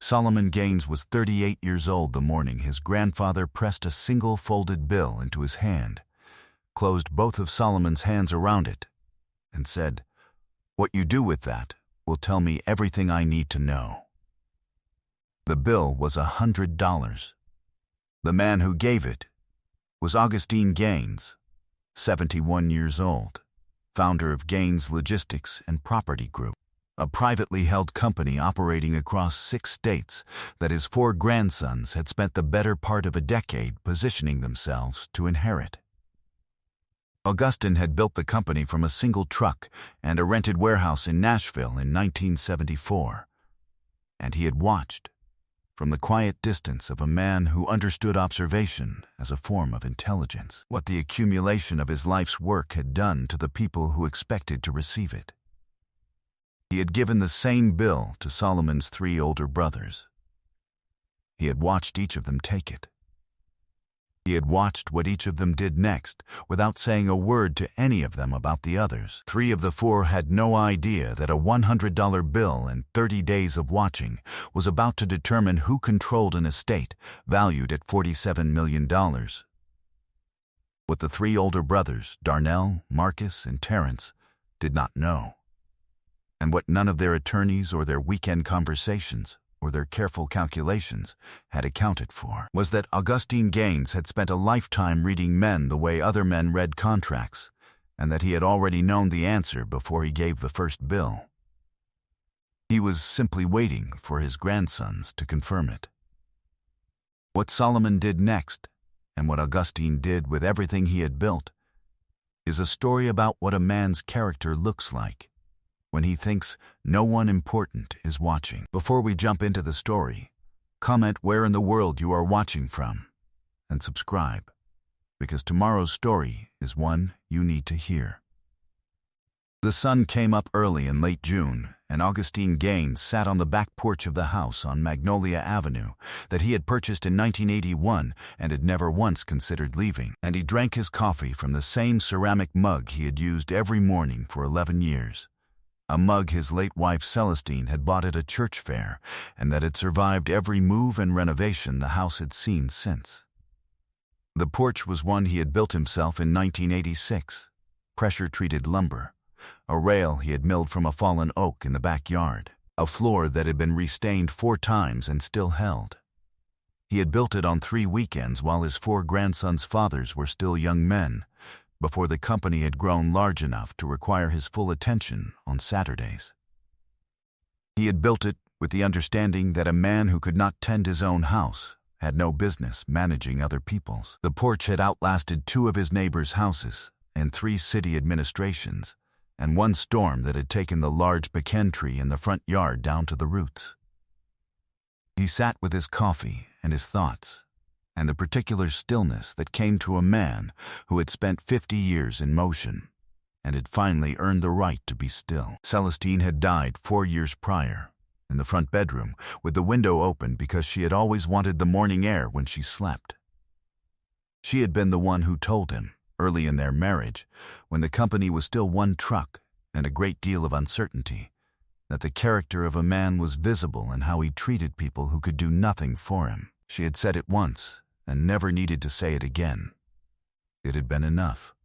Solomon Gaines was 38 years old the morning his grandfather pressed a single folded bill into his hand, closed both of Solomon's hands around it, and said, "What you do with that will tell me everything I need to know." The bill was $100. The man who gave it was Augustine Gaines, 71 years old, founder of Gaines Logistics and Property Group, a privately held company operating across 6 states that his 4 grandsons had spent the better part of a decade positioning themselves to inherit. Augustine had built the company from a single truck and a rented warehouse in Nashville in 1974, and he had watched, from the quiet distance of a man who understood observation as a form of intelligence, what the accumulation of his life's work had done to the people who expected to receive it. He had given the same bill to Solomon's 3 older brothers. He had watched each of them take it. He had watched what each of them did next, without saying a word to any of them about the others. 3 of the 4 had no idea that a $100 bill and 30 days of watching was about to determine who controlled an estate valued at $47 million. What the 3 older brothers, Darnell, Marcus, and Terrence, did not know, and what none of their attorneys or their weekend conversations or their careful calculations had accounted for, was that Augustine Gaines had spent a lifetime reading men the way other men read contracts, and that he had already known the answer before he gave the first bill. He was simply waiting for his grandsons to confirm it. What Solomon did next, and what Augustine did with everything he had built, is a story about what a man's character looks like when he thinks no one important is watching. Before we jump into the story, comment where in the world you are watching from, and subscribe, because tomorrow's story is one you need to hear. The sun came up early in late June, and Augustine Gaines sat on the back porch of the house on Magnolia Avenue that he had purchased in 1981 and had never once considered leaving, and he drank his coffee from the same ceramic mug he had used every morning for 11 years. A mug his late wife Celestine had bought at a church fair, and that had survived every move and renovation the house had seen since. The porch was one he had built himself in 1986, pressure-treated lumber, a rail he had milled from a fallen oak in the backyard, a floor that had been restained 4 times and still held. He had built it on 3 weekends while his 4 grandsons' fathers were still young men, before the company had grown large enough to require his full attention on Saturdays. He had built it with the understanding that a man who could not tend his own house had no business managing other people's. The porch had outlasted 2 of his neighbors' houses and 3 city administrations, and 1 storm that had taken the large pecan tree in the front yard down to the roots. He sat with his coffee and his thoughts, and the particular stillness that came to a man who had spent 50 years in motion and had finally earned the right to be still. Celestine had died 4 years prior, in the front bedroom, with the window open because she had always wanted the morning air when she slept. She had been the one who told him, early in their marriage, when the company was still 1 truck and a great deal of uncertainty, that the character of a man was visible in how he treated people who could do nothing for him. She had said it once, and never needed to say it again. It had been enough.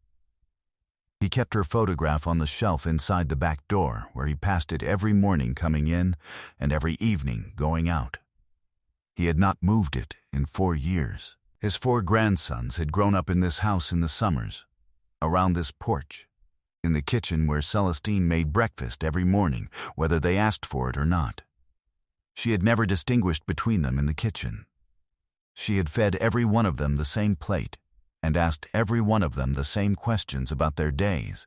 He kept her photograph on the shelf inside the back door, where he passed it every morning coming in and every evening going out. He had not moved it in 4 years. His 4 grandsons had grown up in this house in the summers, around this porch, in the kitchen where Celestine made breakfast every morning, whether they asked for it or not. She had never distinguished between them in the kitchen. She had fed every one of them the same plate and asked every one of them the same questions about their days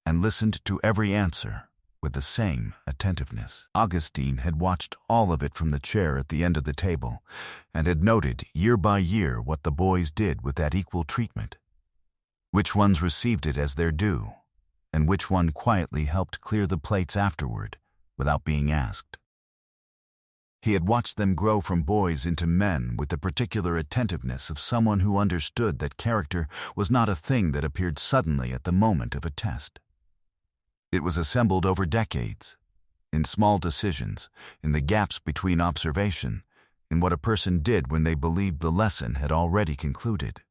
and listened to every answer with the same attentiveness. Augustine had watched all of it from the chair at the end of the table and had noted year by year what the boys did with that equal treatment, which ones received it as their due, and which one quietly helped clear the plates afterward without being asked. He had watched them grow from boys into men with the particular attentiveness of someone who understood that character was not a thing that appeared suddenly at the moment of a test. It was assembled over decades, in small decisions, in the gaps between observation, in what a person did when they believed the lesson had already concluded.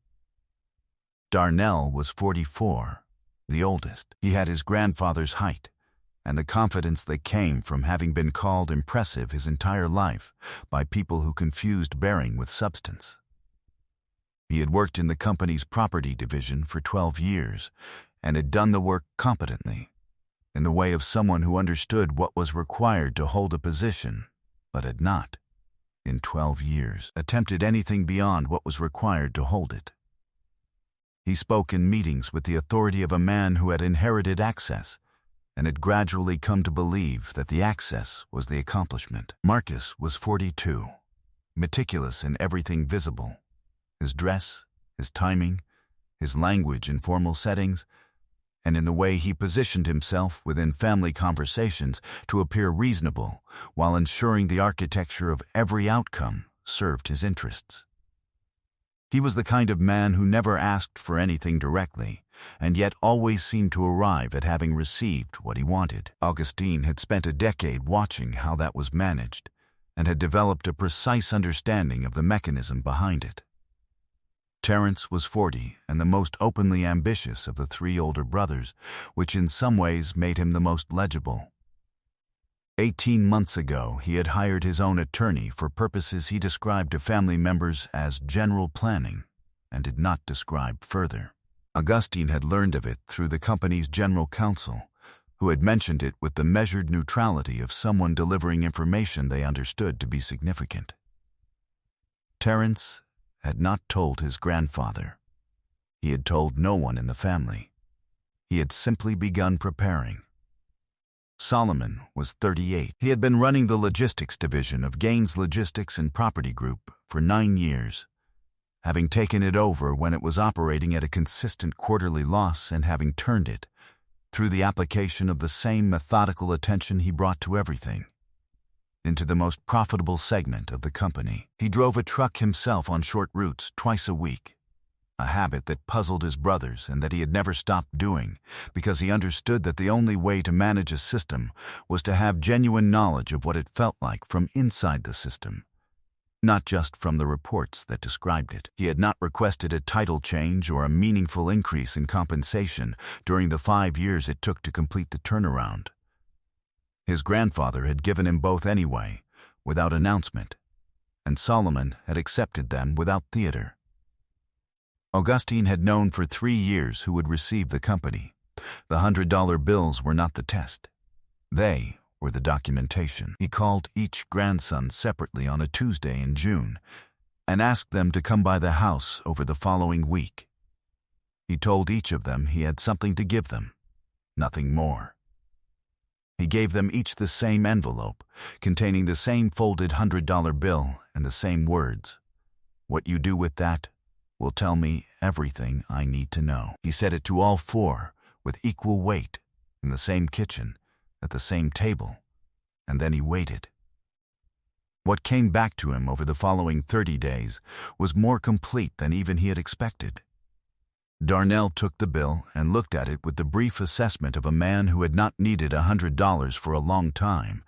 Darnell was 44, the oldest. He had his grandfather's height, and the confidence that came from having been called impressive his entire life by people who confused bearing with substance. He had worked in the company's property division for 12 years and had done the work competently, in the way of someone who understood what was required to hold a position, but had not, in 12 years, attempted anything beyond what was required to hold it. He spoke in meetings with the authority of a man who had inherited access and had gradually come to believe that the access was the accomplishment. Marcus was 42, meticulous in everything visible: his dress, his timing, his language in formal settings, and in the way he positioned himself within family conversations to appear reasonable while ensuring the architecture of every outcome served his interests. He was the kind of man who never asked for anything directly, and yet always seemed to arrive at having received what he wanted. Augustine had spent a decade watching how that was managed, and had developed a precise understanding of the mechanism behind it. Terence was 40 and the most openly ambitious of the three older brothers, which in some ways made him the most legible. 18 months ago, he had hired his own attorney for purposes he described to family members as general planning, and did not describe further. Augustine had learned of it through the company's general counsel, who had mentioned it with the measured neutrality of someone delivering information they understood to be significant. Terence had not told his grandfather. He had told no one in the family. He had simply begun preparing. Solomon was 38. He had been running the logistics division of Gaines Logistics and Property Group for 9 years, having taken it over when it was operating at a consistent quarterly loss and having turned it, through the application of the same methodical attention he brought to everything, into the most profitable segment of the company. He drove a truck himself on short routes twice a week, a habit that puzzled his brothers and that he had never stopped doing, because he understood that the only way to manage a system was to have genuine knowledge of what it felt like from inside the system, not just from the reports that described it. He had not requested a title change or a meaningful increase in compensation during the 5 years it took to complete the turnaround. His grandfather had given him both anyway, without announcement, and Solomon had accepted them without theater. Augustine had known for 3 years who would receive the company. The $100 bills were not the test. They were the documentation. He called each grandson separately on a Tuesday in June and asked them to come by the house over the following week. He told each of them he had something to give them, nothing more. He gave them each the same envelope, containing the same folded $100 bill and the same words: "What you do with that will tell me everything I need to know." He said it to all 4, with equal weight, in the same kitchen, at the same table, and then he waited. What came back to him over the following 30 days was more complete than even he had expected. Darnell took the bill and looked at it with the brief assessment of a man who had not needed $100 for a long time,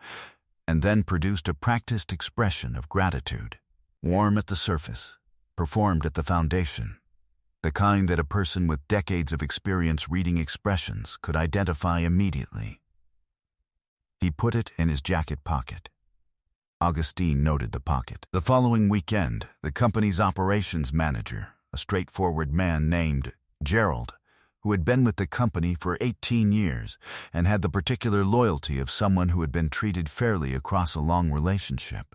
and then produced a practiced expression of gratitude, warm at the surface, performed at the foundation, the kind that a person with decades of experience reading expressions could identify immediately. He put it in his jacket pocket. Augustine noted the pocket. The following weekend, the company's operations manager, a straightforward man named Gerald, who had been with the company for 18 years and had the particular loyalty of someone who had been treated fairly across a long relationship,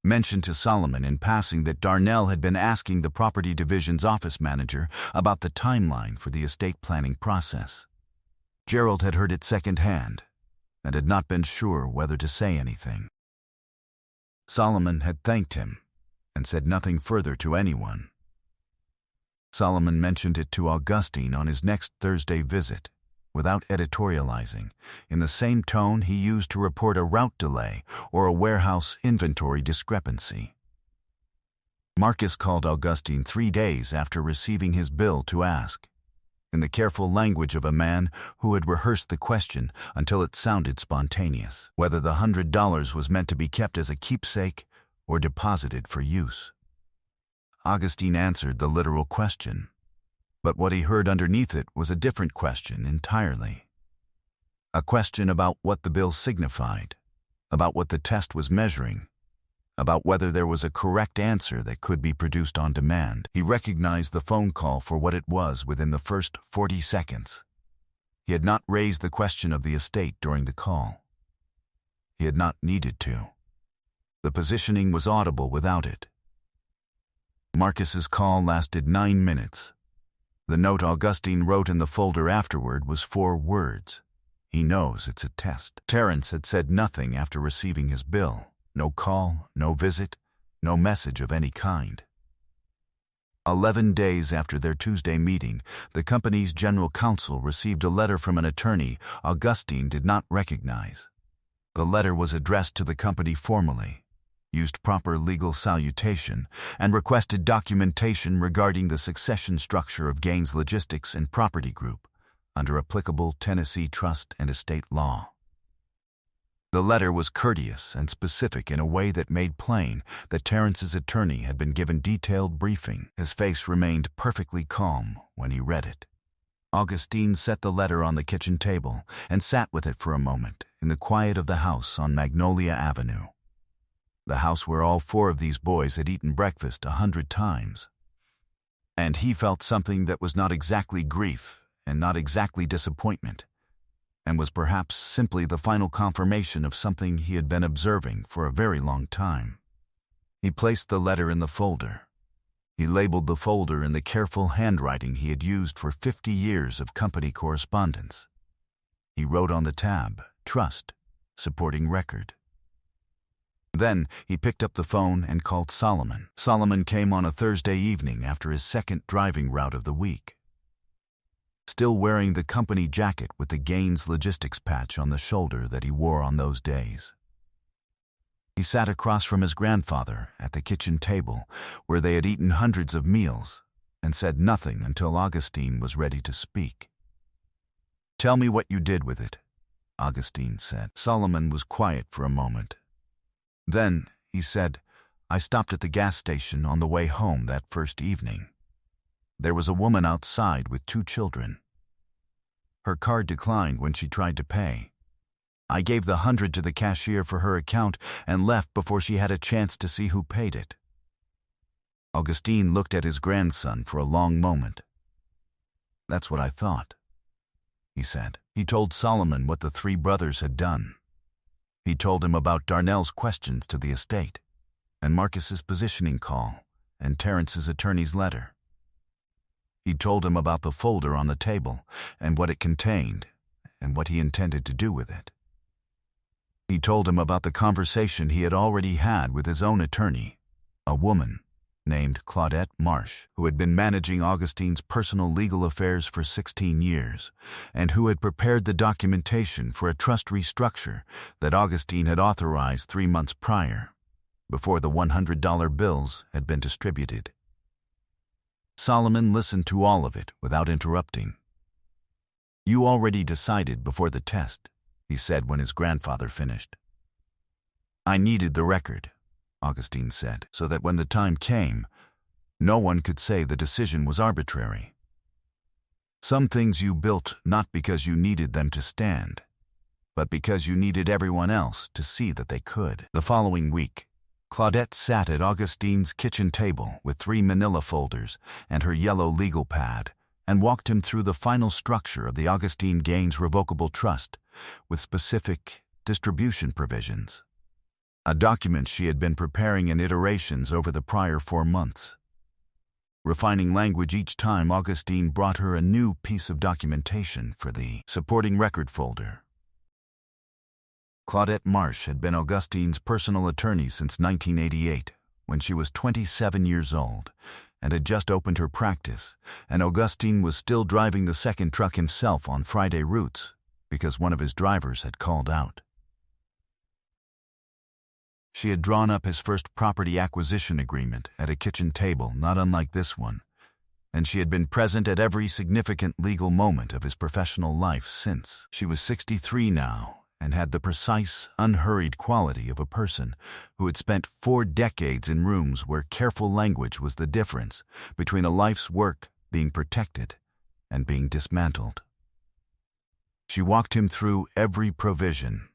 mentioned to Solomon in passing that Darnell had been asking the property division's office manager about the timeline for the estate planning process. Gerald had heard it secondhand and had not been sure whether to say anything. Solomon had thanked him and said nothing further to anyone. Solomon mentioned it to Augustine on his next Thursday visit, without editorializing, in the same tone he used to report a route delay or a warehouse inventory discrepancy. Marcus called Augustine 3 days after receiving his bill to ask, in the careful language of a man who had rehearsed the question until it sounded spontaneous, whether the $100 was meant to be kept as a keepsake or deposited for use. Augustine answered the literal question, but what he heard underneath it was a different question entirely. A question about what the bill signified, about what the test was measuring, about whether there was a correct answer that could be produced on demand. He recognized the phone call for what it was within the first 40 seconds. He had not raised the question of the estate during the call. He had not needed to. The positioning was audible without it. Marcus's call lasted 9 minutes. The note Augustine wrote in the folder afterward was 4 words. He knows it's a test. Terence had said nothing after receiving his bill. No call, no visit, no message of any kind. 11 days after their Tuesday meeting, the company's general counsel received a letter from an attorney Augustine did not recognize. The letter was addressed to the company formally, used proper legal salutation, and requested documentation regarding the succession structure of Gaines Logistics and Property Group under applicable Tennessee trust and estate law. The letter was courteous and specific in a way that made plain that Terence's attorney had been given detailed briefing. His face remained perfectly calm when he read it. Augustine set the letter on the kitchen table and sat with it for a moment in the quiet of the house on Magnolia Avenue. The house where all 4 of these boys had eaten breakfast 100 times. And he felt something that was not exactly grief and not exactly disappointment, and was perhaps simply the final confirmation of something he had been observing for a very long time. He placed the letter in the folder. He labeled the folder in the careful handwriting he had used for 50 years of company correspondence. He wrote on the tab, "Trust, supporting record." Then he picked up the phone and called Solomon. Solomon came on a Thursday evening after his second driving route of the week, still wearing the company jacket with the Gaines Logistics patch on the shoulder that he wore on those days. He sat across from his grandfather at the kitchen table where they had eaten hundreds of meals and said nothing until Augustine was ready to speak. "Tell me what you did with it," Augustine said. Solomon was quiet for a moment. Then, he said, "I stopped at the gas station on the way home that first evening. There was a woman outside with 2 children. Her card declined when she tried to pay. I gave the 100 to the cashier for her account and left before she had a chance to see who paid it." Augustine looked at his grandson for a long moment. "That's what I thought," he said. He told Solomon what the 3 brothers had done. He told him about Darnell's questions to the estate, and Marcus's positioning call, and Terence's attorney's letter. He told him about the folder on the table and what it contained and what he intended to do with it. He told him about the conversation he had already had with his own attorney, a woman named Claudette Marsh, who had been managing Augustine's personal legal affairs for 16 years and who had prepared the documentation for a trust restructure that Augustine had authorized 3 months prior, before the $100 bills had been distributed. Solomon listened to all of it without interrupting. "You already decided before the test," he said when his grandfather finished. "I needed the record," Augustine said, "so that when the time came, no one could say the decision was arbitrary. Some things you built not because you needed them to stand, but because you needed everyone else to see that they could." The following week, Claudette sat at Augustine's kitchen table with 3 manila folders and her yellow legal pad and walked him through the final structure of the Augustine Gaines Revocable Trust with specific distribution provisions, a document she had been preparing in iterations over the prior 4 months. Refining language each time Augustine brought her a new piece of documentation for the supporting record folder. Claudette Marsh had been Augustine's personal attorney since 1988, when she was 27 years old, and had just opened her practice, and Augustine was still driving the second truck himself on Friday routes because one of his drivers had called out. She had drawn up his first property acquisition agreement at a kitchen table not unlike this one, and she had been present at every significant legal moment of his professional life since. She was 63 now, and had the precise, unhurried quality of a person who had spent 4 decades in rooms where careful language was the difference between a life's work being protected and being dismantled. She walked him through every provision.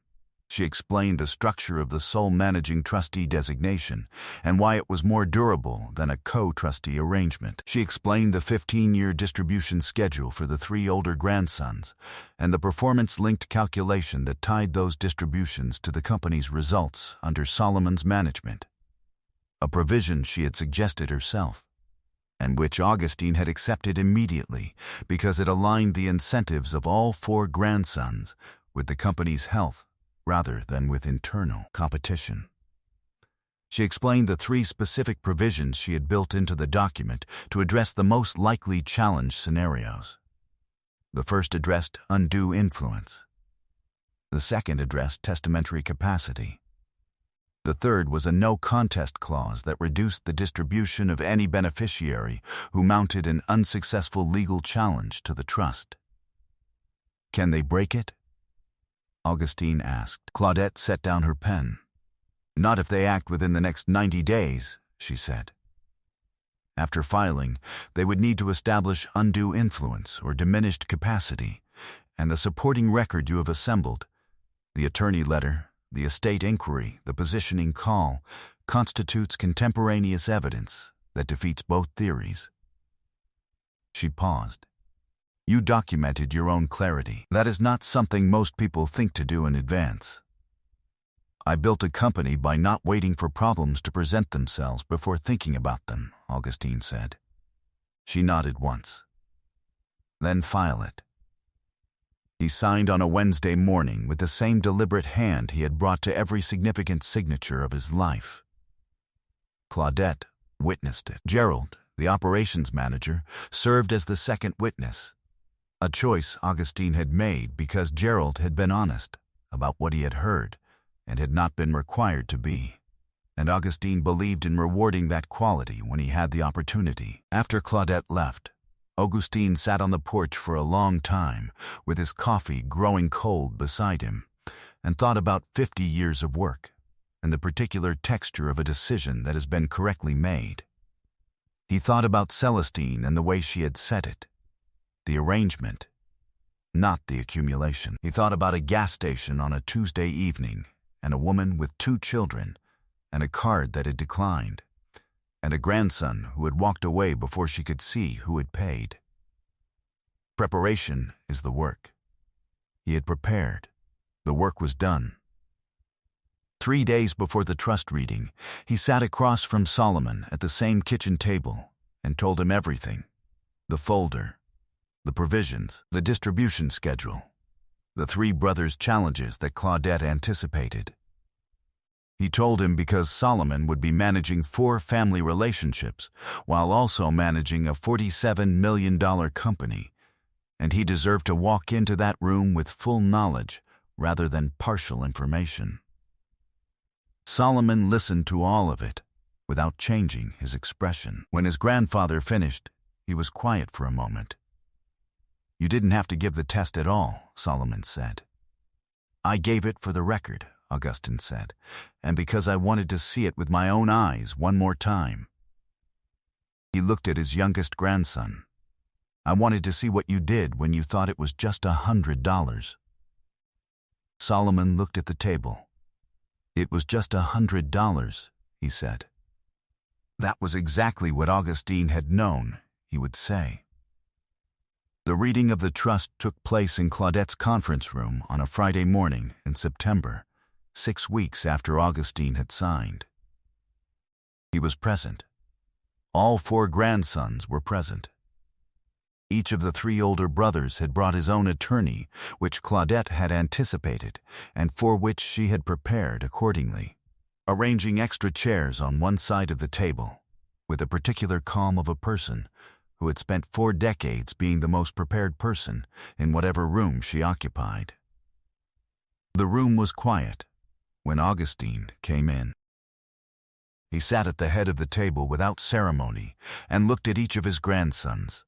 She explained the structure of the sole managing trustee designation and why it was more durable than a co-trustee arrangement. She explained the 15-year distribution schedule for the 3 older grandsons and the performance-linked calculation that tied those distributions to the company's results under Solomon's management, a provision she had suggested herself, and which Augustine had accepted immediately because it aligned the incentives of all 4 grandsons with the company's health rather than with internal competition. She explained the 3 specific provisions she had built into the document to address the most likely challenge scenarios. The first addressed undue influence. The second addressed testamentary capacity. The third was a no-contest clause that reduced the distribution of any beneficiary who mounted an unsuccessful legal challenge to the trust. "Can they break it?" Augustine asked. Claudette set down her pen. "Not if they act within the next 90 days, she said. After filing, they would need to establish undue influence or diminished capacity, and the supporting record you have assembled, the attorney letter, the estate inquiry, the positioning call, constitutes contemporaneous evidence that defeats both theories." She paused. "You documented your own clarity. That is not something most people think to do in advance. I built a company by not waiting for problems to present themselves before thinking about them," Augustine said. She nodded once. "Then file it." He signed on a Wednesday morning with the same deliberate hand he had brought to every significant signature of his life. Claudette witnessed it. Gerald, the operations manager, served as the second witness, a choice Augustine had made because Gerald had been honest about what he had heard and had not been required to be, and Augustine believed in rewarding that quality when he had the opportunity. After Claudette left, Augustine sat on the porch for a long time, with his coffee growing cold beside him, and thought about 50 years of work and the particular texture of a decision that has been correctly made. He thought about Celestine and the way she had said it, the arrangement, not the accumulation. He thought about a gas station on a Tuesday evening and a woman with 2 children and a card that had declined, and a grandson who had walked away before she could see who had paid. Preparation is the work. He had prepared. The work was done. 3 days before the trust reading, he sat across from Solomon at the same kitchen table and told him everything: the folder, the provisions, the distribution schedule, the 3 brothers' challenges that Claudette anticipated. He told him because Solomon would be managing 4 family relationships while also managing a $47 million company, and he deserved to walk into that room with full knowledge rather than partial information. Solomon listened to all of it without changing his expression. When his grandfather finished, he was quiet for a moment. "You didn't have to give the test at all," Solomon said. "I gave it for the record," Augustine said, "and because I wanted to see it with my own eyes one more time." He looked at his youngest grandson. "I wanted to see what you did when you thought it was just $100. Solomon looked at the table. "It was just $100, he said. That was exactly what Augustine had known he would say. The reading of the trust took place in Claudette's conference room on a Friday morning in September, 6 weeks after Augustine had signed. He was present. All 4 grandsons were present. Each of the 3 older brothers had brought his own attorney, which Claudette had anticipated, and for which she had prepared accordingly, arranging extra chairs on one side of the table, with the particular calm of a person who had spent 4 decades being the most prepared person in whatever room she occupied. The room was quiet when Augustine came in. He sat at the head of the table without ceremony and looked at each of his grandsons.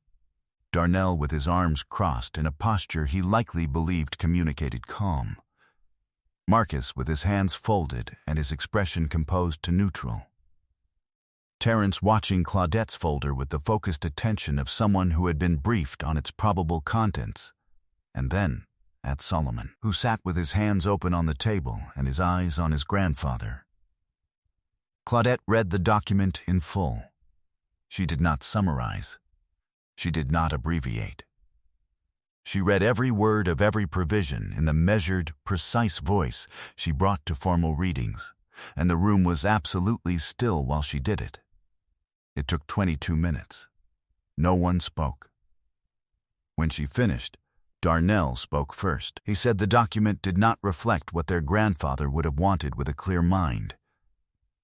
Darnell with his arms crossed in a posture he likely believed communicated calm. Marcus with his hands folded and his expression composed to neutral. Terence watching Claudette's folder with the focused attention of someone who had been briefed on its probable contents, and then at Solomon, who sat with his hands open on the table and his eyes on his grandfather. Claudette read the document in full. She did not summarize. She did not abbreviate. She read every word of every provision in the measured, precise voice she brought to formal readings, and the room was absolutely still while she did it. It took 22 minutes. No one spoke. When she finished, Darnell spoke first. He said the document did not reflect what their grandfather would have wanted with a clear mind,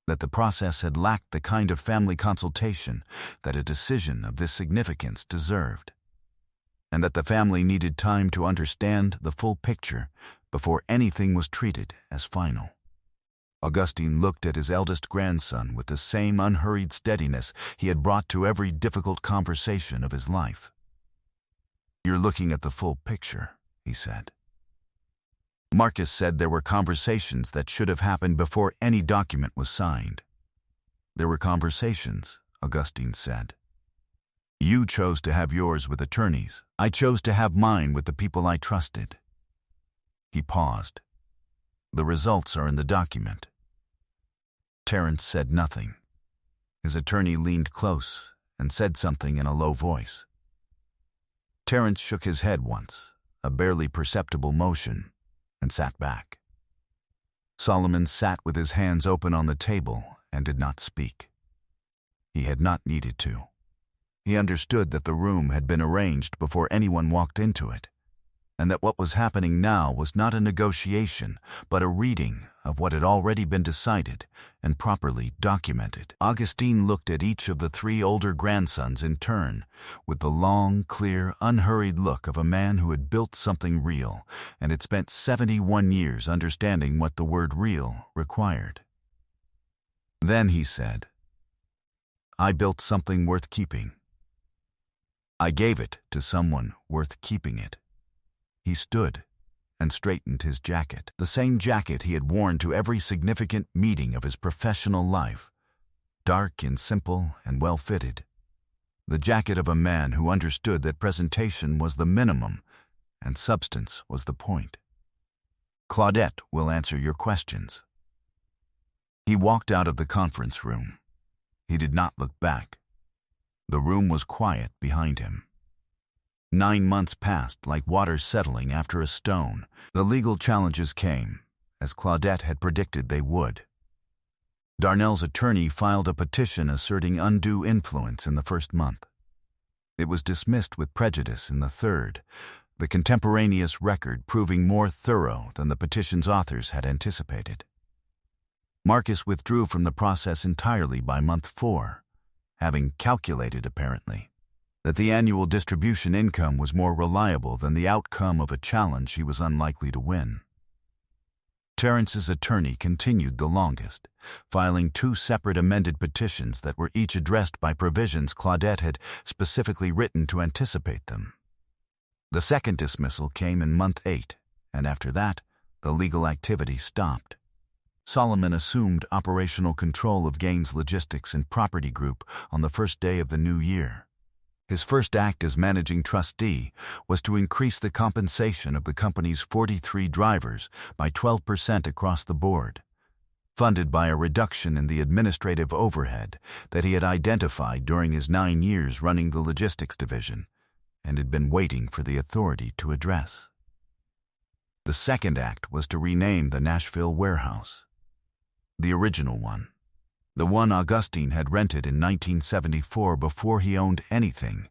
that the process had lacked the kind of family consultation that a decision of this significance deserved, and that the family needed time to understand the full picture before anything was treated as final. Augustine looked at his eldest grandson with the same unhurried steadiness he had brought to every difficult conversation of his life. "You're looking at the full picture," he said. Marcus said there were conversations that should have happened before any document was signed. "There were conversations," Augustine said. "You chose to have yours with attorneys. I chose to have mine with the people I trusted." He paused. "The results are in the document." Terence said nothing. His attorney leaned close and said something in a low voice. Terence shook his head once, a barely perceptible motion, and sat back. Solomon sat with his hands open on the table and did not speak. He had not needed to. He understood that the room had been arranged before anyone walked into it, and that what was happening now was not a negotiation, but a reading of what had already been decided and properly documented. Augustine looked at each of the three older grandsons in turn, with the long, clear, unhurried look of a man who had built something real and had spent 71 years understanding what the word real required. Then he said, "I built something worth keeping. I gave it to someone worth keeping it." He stood and straightened his jacket, the same jacket he had worn to every significant meeting of his professional life, dark and simple and well-fitted, the jacket of a man who understood that presentation was the minimum and substance was the point. "Claudette will answer your questions." He walked out of the conference room. He did not look back. The room was quiet behind him. 9 months passed like water settling after a stone. The legal challenges came, as Claudette had predicted they would. Darnell's attorney filed a petition asserting undue influence in the first month. It was dismissed with prejudice in the third, the contemporaneous record proving more thorough than the petition's authors had anticipated. Marcus withdrew from the process entirely by month 4, having calculated, apparently, that the annual distribution income was more reliable than the outcome of a challenge he was unlikely to win. Terence's attorney continued the longest, filing 2 separate amended petitions that were each addressed by provisions Claudette had specifically written to anticipate them. The second dismissal came in month 8, and after that, the legal activity stopped. Solomon assumed operational control of Gaines Logistics and Property Group on the first day of the new year. His first act as managing trustee was to increase the compensation of the company's 43 drivers by 12% across the board, funded by a reduction in the administrative overhead that he had identified during his 9 years running the logistics division and had been waiting for the authority to address. The second act was to rename the Nashville warehouse, the original one, the one Augustine had rented in 1974 before he owned anything,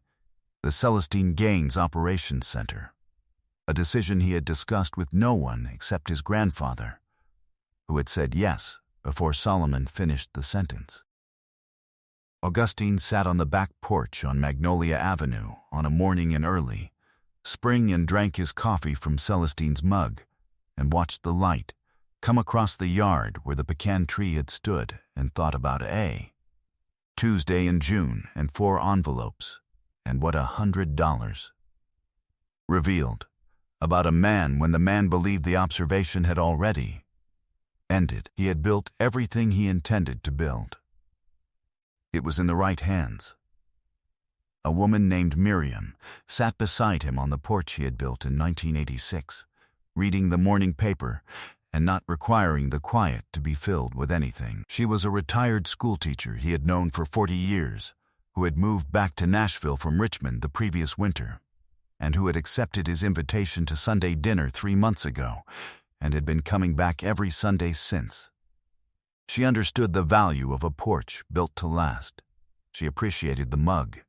the Celestine Gaines Operations Center, a decision he had discussed with no one except his grandfather, who had said yes before Solomon finished the sentence. Augustine sat on the back porch on Magnolia Avenue on a morning in early spring and drank his coffee from Celestine's mug and watched the light, come across the yard where the pecan tree had stood and thought about a Tuesday in June and 4 envelopes, and what $100 revealed about a man when the man believed the observation had already ended. He had built everything he intended to build. It was in the right hands. A woman named Miriam sat beside him on the porch he had built in 1986, reading the morning paper and not requiring the quiet to be filled with anything. She was a retired schoolteacher he had known for 40 years, who had moved back to Nashville from Richmond the previous winter, and who had accepted his invitation to Sunday dinner 3 months ago and had been coming back every Sunday since. She understood the value of a porch built to last. She appreciated the mug.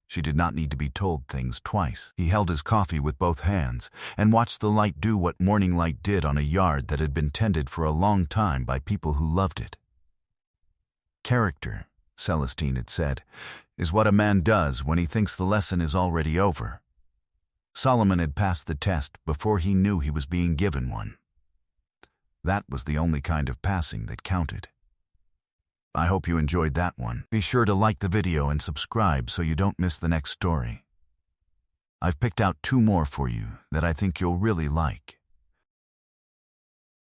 She did not need to be told things twice. He held his coffee with both hands and watched the light do what morning light did on a yard that had been tended for a long time by people who loved it. Character, Celestine had said, is what a man does when he thinks the lesson is already over. Solomon had passed the test before he knew he was being given one. That was the only kind of passing that counted. I hope you enjoyed that one. Be sure to like the video and subscribe so you don't miss the next story. I've picked out 2 more for you that I think you'll really like.